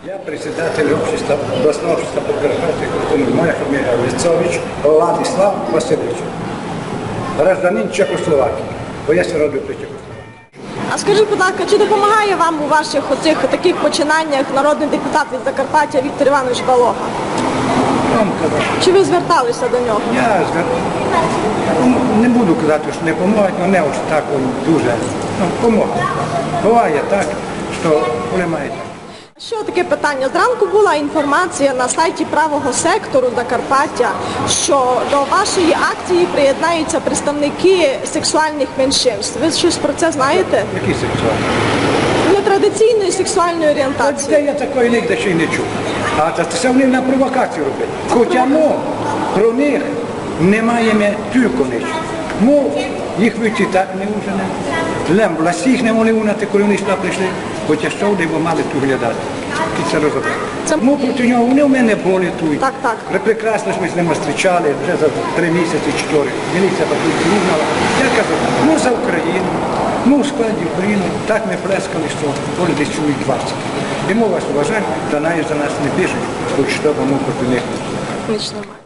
Я председатель общества, областного общества Подкарпатья, моя фамилия Лицович Владислав Васильевич, гражданин Чехословакії, бо я родив при Чехословакії. А скажіть, будь ласка, чи допомагає вам у ваших оцих таких починаннях народний депутат від Закарпаття Віктор Іванович Балога? Вам казав, Чи ви зверталися до нього? я не буду казати, що не допомагають, але не ось так дуже допомогти. Буває так, що коли маєте. Що таке питання? Зранку була інформація на сайті правого сектору Закарпаття, що до вашої акції приєднаються представники сексуальних меншинств. Ви щось про це знаєте? Які сексуальні? Нетрадиційної сексуальної орієнтації. Та я такої ніде ще й не чув. А це вони на провокацію роблять. Хоча про них не маємо тільки нічого. Їх вичі так не ужене. Лем власіх не могли унати, коли вони сюди прийшли. Хоча що вони мали тут глядати. І це розробляти. Проти нього вони в мене були тут. Так. Прекрасно ж ми з ними зустрічали вже за 3 місяці, 4. Міліція патрульна узнала. Я кажу, за Україну, в складі Україну. Так ми плескали, що вони десь чують 20. І ми вас вважаємо, за нас не пишуть, хоч що, бо ми проти них. Ніч немає.